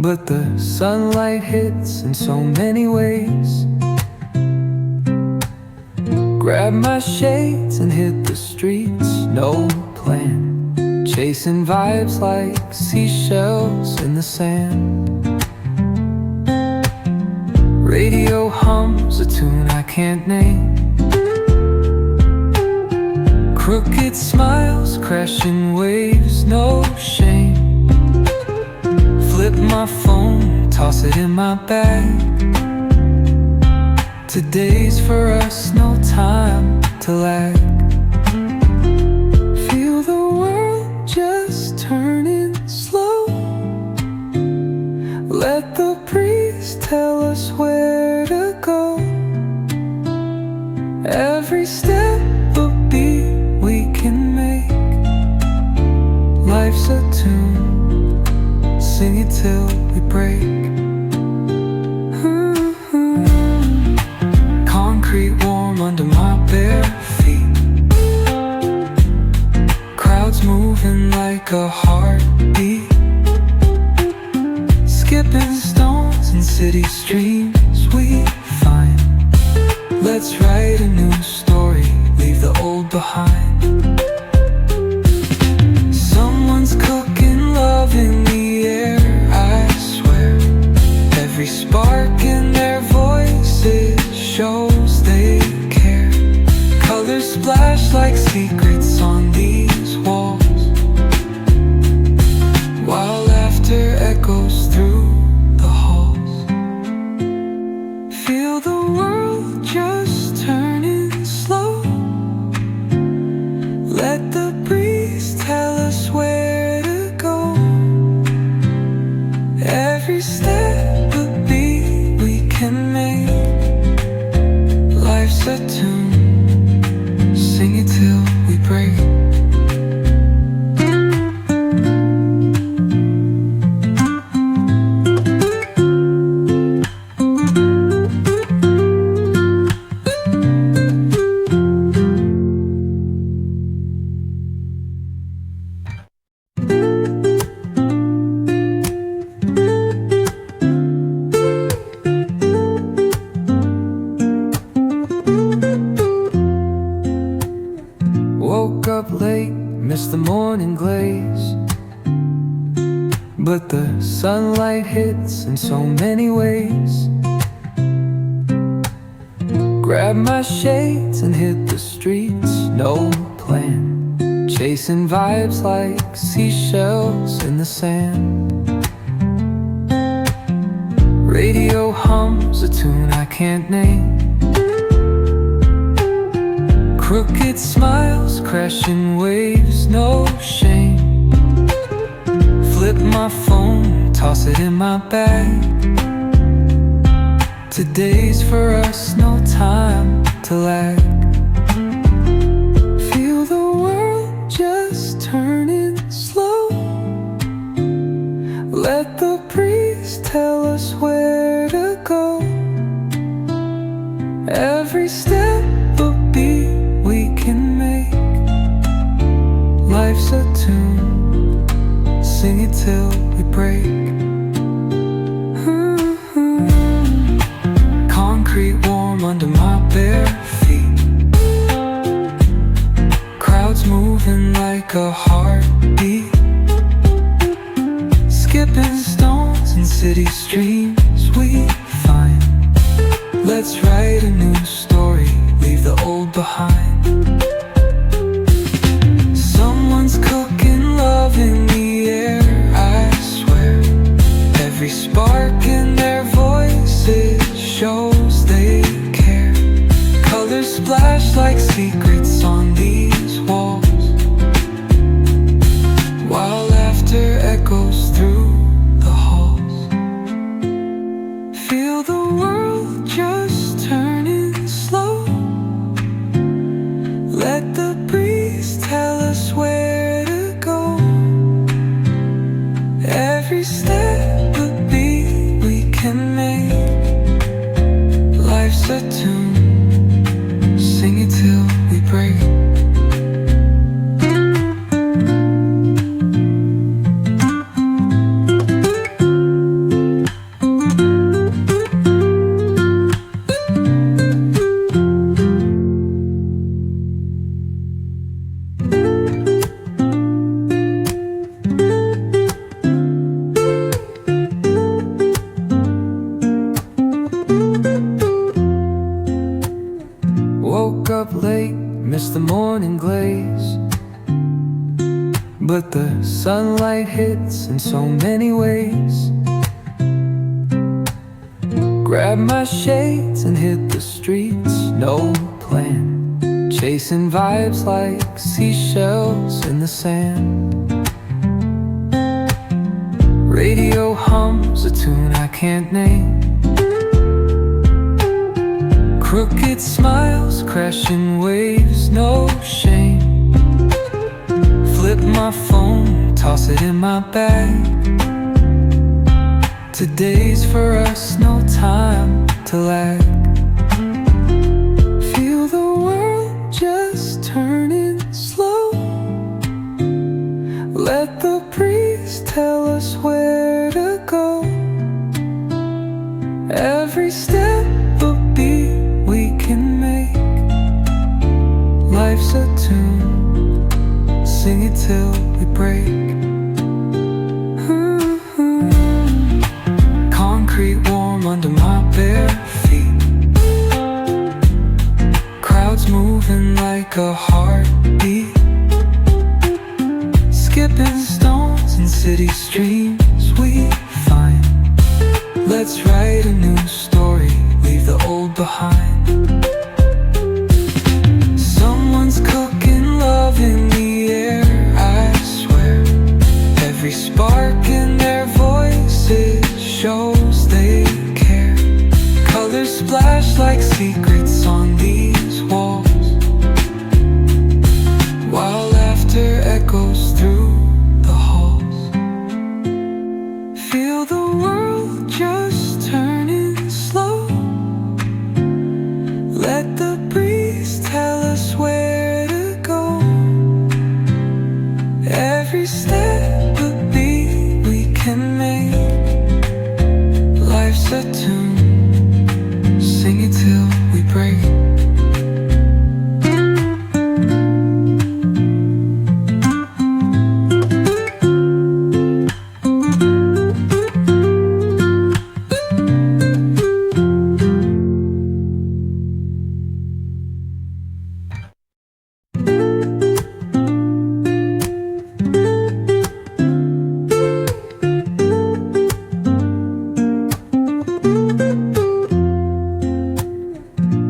but the sunlight hits in so many ways. Grab my shades and hit the streets, no plan, chasing vibes like seashells in the sand. Radio hums a tune I can't name. Crooked smiles, crashing waves, no shame. Flip my phone, toss it in my bag. Today's for us, no time to lag. Feel the world just turning slow. Let the breeze tell us where to go. Every step a beat we can make. Life's a tune, sing it till we break. Concrete warm under my bare feet. Crowds moving like a heartbeat. Skipping stones in city streams we find. Let's write a new story, leave the old behind. Someone's cooking love in the air, I swear. Every spark in their voices shows they care. Colors splash like secrets on these walls, while laughter echoes through the halls. Feel the world just turning slow. Let the breeze tell us where to go. Every step a beat we can make. Life's a tune, sing it till we break. Woke up late, missed the morning glaze, but the sunlight hits in so many ways. Grab my shades and hit the streets, no plan, chasing vibes like seashells in the sand. Radio hums a tune I can't name. Crooked smiles, crashing waves, no shame. Flip my phone, toss it in my bag. Today's for us, no time to lag. Feel the world just turning slow. Let the breeze tell us where to go. Every step a beat we can make. Life's a tune, sing it till we break. Concrete warm under my bare feet. Crowds moving like a heartbeat. Skipping stones in city streams we find. Let's write a new story, leave the old behind. Someone's cooking love in the air, I swear. Every spark in their voices shows they care. Colors splash like secrets on these walls, while laughter echoes through the halls. Feel the world just turning slow. Let the breeze tell us where to go. Every step a beat we can make. Life's a tune, sing it till we break. so many ways. Grab my shades and hit the streets, no plan. Chasing vibes like seashells in the sand. Radio hums a tune I can't name. Crooked smiles, crashing waves, no shame. Flip my phone, toss it in my bag. Today's for us, no time to lag. Feel the world just turning slow. Let the breeze tell us where to go. Every step a beat we can make. Life's a tune, sing it till we break. Concrete warm under my bare feet. Crowds moving like a heartbeat. Skipping stones in city streams we find. Let's write a new story, leave the old behind. Someone's cooking love in the air, I swear. Every spark in their voices shows they care. Colors splash like secrets on these walls, while laughter echoes through the halls. Feel the world just turning slow. Let the breeze tell us where to go. Every step a beat we can make. Life's a tune, sing it till we break.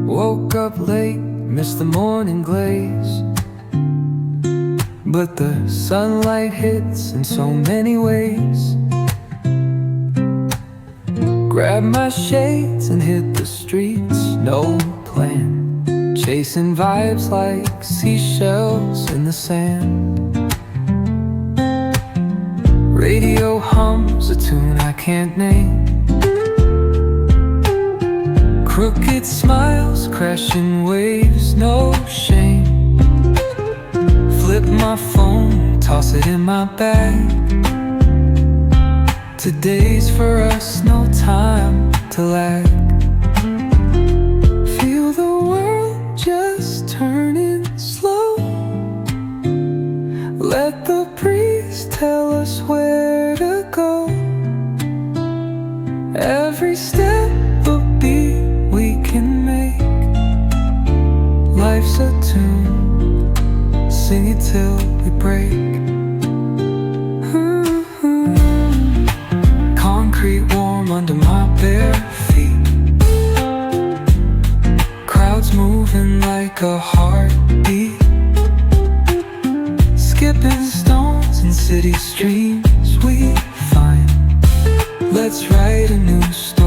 Woke up late, missed the morning glaze, but the sunlight hits in so many ways. Grab my shades and hit the streets, no plan. Chasing vibes like seashells in the sand. Radio hums a tune I can't name. Crooked smiles, crashing waves, no shame. Flip my phone, toss it in my bag. Today's for us, no time to lag. Feel the world just turning slow. Let the breeze tell us where to go. Every step a beat we can make. Life's a tune, sing it till we break. Concrete warm under my bare feet. Crowds moving like a heartbeat. Skipping stones in city streams we find. Let's write a new story.